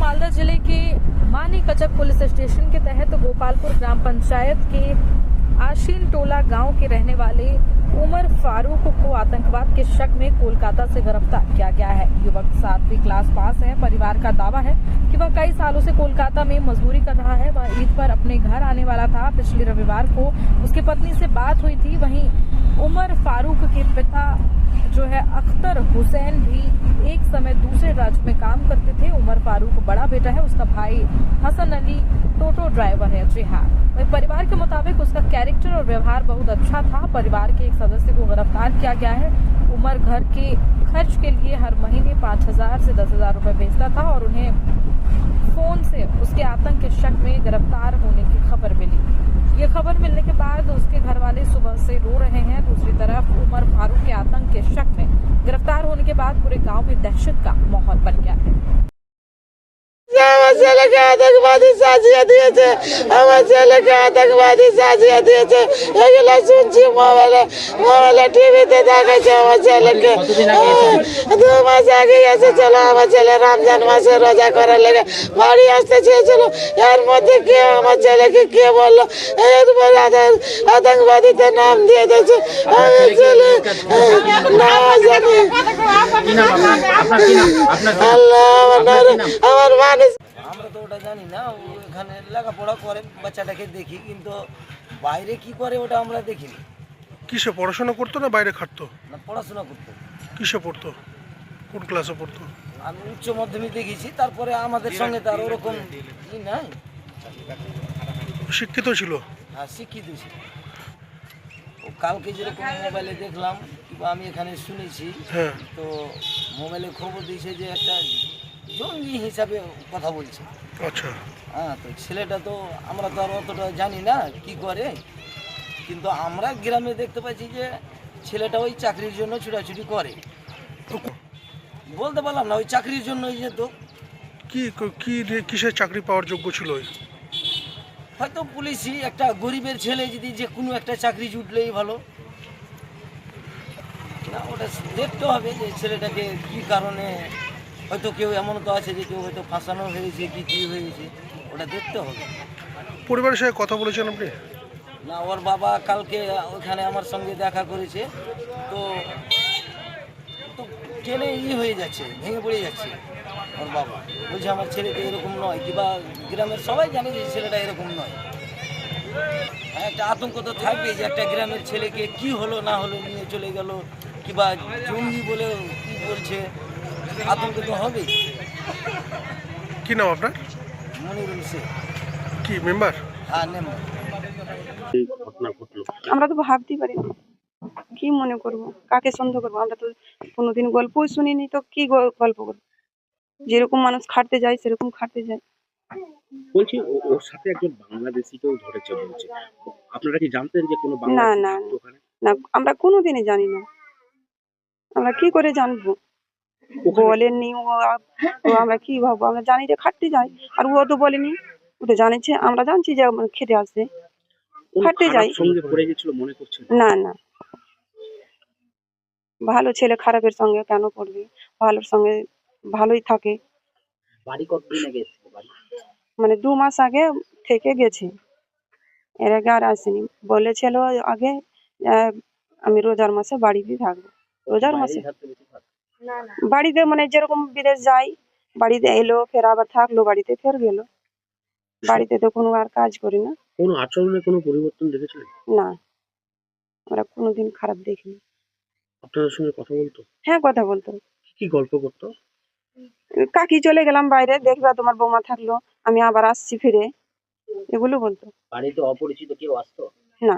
मालदा जिले के मानीकचक police station के तहत गोपालपुर ग्राम पंचायत के आशीन टोला गांव के रहने वाले उमर फारूक को आतंकवाद के शक में कोलकाता से गिरफ्तार किया गया है। युवक 7वीं क्लास पास है। परिवार का दावा है कि वह कई सालों से कोलकाता में मजदूरी कर रहा है। वह ईद पर अपने घर आने वाला था। पिछले रविवार को उसकी पत्नी से बात हुई थी। वहीं उमर फारूक के पिता जो है अख्तर हुसैन भी एक समय दूसरे राज्य में काम करते थे। उमर फारूक बड़ा बेटा है। उसका भाई हसन अली टोटो ड्राइवर है। जी हाँ, वही परिवार के मुताबिक उसका कैरेक्टर और व्यवहार बहुत अच्छा था। परिवार के एक सदस्य को गिरफ्तार किया गया है। उमर घर के खर्च के लिए हर महीने 5,000 से 10,000 रुपए भेजता था और उन्हें फोन से उसके आतंक के शक में गिरफ्तार होने की खबर मिली। ये खबर मिलने के बाद उसके घर वाले सुबह से रो रहे हैं। दूसरी तरफ उमर फारूक के आतंक के शक में गिरफ्तार होने के बाद पूरे गांव में दहशत का माहौल बन गया है। আমার ছেলেকে আতঙ্কবাদী সাজিয়ে দিয়েছে, আমার ছেলেকে আতঙ্কবাদী সাজিয়ে দিয়েছে। এগুলো শুনছি মোবাইলে টিভিতে দেখাচ্ছে আমার ছেলেকে। 2 মাস আগে এসেছিল আমার ছেলে রমজান মাসে রোজা করার লেগে বাড়ি আসতে চেয়েছিল। এর মধ্যে কে আমার ছেলেকে কে বললো এরপর আতঙ্কবাদীতে নাম দিয়ে দিয়েছে। আমার ছেলে না জানি আল্লাহ আমার মানুষ আমরা তো ওটা জানি না। ওখানে লেখাপড়া করে বাচ্চাটাকে দেখি, কিন্তু বাইরে কি করে ওটা আমরা দেখিনি। কিসে পড়াশোনা করতো না বাইরে খাটতো? না, পড়াশোনা করতো। কিসে পড়তো? কোন ক্লাসে পড়তো? আমি উচ্চ মাধ্যমিক দেখেছি, তারপরে আমাদের সঙ্গে তার ওরকম ই নাই। শিক্ষিত ছিল? হ্যাঁ, শিক্ষিত ছিল। ও কালকে যেরকম মোবাইলে দেখলাম কিংবা আমি এখানে শুনেছি, হ্যাঁ, তো মোবাইলে খবর দিয়েছে যে একটা জঙ্গি হিসাবে কথা বলছে। আচ্ছা। হ্যাঁ, তো ছেলেটা তো আমরা তো আর অতটা জানি না কি করে, কিন্তু আমরা গ্রামে দেখতে পাচ্ছি যে ছেলেটা ওই চাকরির জন্য ছুটাছুটি করে। বলতে পারলাম না, ওই চাকরির জন্যই যেত। কি কি কিসের চাকরি পাওয়ার যোগ্য ছিল? হয়তো পুলিশই, একটা গরিবের ছেলে যদি যে কোনো একটা চাকরি জুটলেই ভালো না। ওটা দেখতে হবে যে ছেলেটাকে কি কারণে, হয়তো কেউ এমন তো আছে যে কেউ হয়তো ফাঁসানো হয়েছে কি কী হয়েছে, ওটা দেখতে হবে। পরিবারের সাথে কথা বলেছেন আপনি? না, ওর বাবা কালকে ওখানে আমার সঙ্গে দেখা করেছে, তো তো টেনে হয়ে যাচ্ছে, ভেঙে পড়ে যাচ্ছে। ওর বাবা বলছে আমার ছেলে তো এরকম নয়, কিংবা গ্রামের সবাই জানে যে ছেলেটা এরকম নয়। একটা আতঙ্ক তো থাকবে যে একটা গ্রামের ছেলেকে কি হলো না হলো নিয়ে চলে গেল, কিংবা জঙ্গি বলে কি বলছে, আতঙ্ক তো হবেই। কি নাম আপনার? মনিরুল শেখ। কি মেম্বার? হ্যাঁ, মেম্বার। আমরা তো ভাবতেই পারি না, কি মনে করব, কাকে সন্দেহ করবো। আমরা তো কোনোদিন গল্পই শুনিনি, তো কি গল্প করবো। যেরকম মানুষ খাটতে যায় সেরকম খাটতে যায়। বলছি ওর সাথে একজন বাংলাদেশিকেও ধরেছে বলছে। আপনারা কি জানতেন যে কোনো না বাংলাদেশি না থাকতো ওখানে? না, আমরা কোনোদিনই জানি না। আমরা কি করে জানবো? বলেননি ও, আমরা কি ভাববো? আমরা জানি যে খাটতে যায়, আর ও তো বলেনি। ও তো জানিছে, আমরা জানছি যে খেতে আসে, কোনো খাটতে খারাপ যাই। সঙ্গে পড়ে গেছিল মনে করছেন? না না, ভালো ছেলে খারাপের সঙ্গে কেন পড়বে? ভালোর সঙ্গে ভালোই থাকে। বাড়ি কতদিন আগে এসেছিল? বাড়ি মানে 2 মাস আগে থেকে গেছে, এর আগে আর আসেনি। বলেছিল আগে আমি রোজার মাসে বাড়িতে থাকবো। রোজার মাসে বাইরেই থাকতে বেশি থাকে? বাড়িতে, মানে যেরকম বিদেশ যাই, বাড়িতে এলো, ফের আবার থাকলো, বাড়িতে ফের গেল। বাড়িতে তো কোনো আর কাজ করি না। কোনো আচরণে কোনো পরিবর্তন দেখেছিলেন? না, আমরা কোনোদিন খারাপ দেখিনি। আপনাদের সঙ্গে কথা বলতো? হ্যাঁ, কথা বলতো। কি গল্প করতো? কাকি চলে গেলাম বাইরে, দেখবা তোমার বৌমা থাকলো, আমি আবার আসছি ফিরে, এগুলো বলতো। বাড়িতে অপরিচিত কেউ আসতো? না।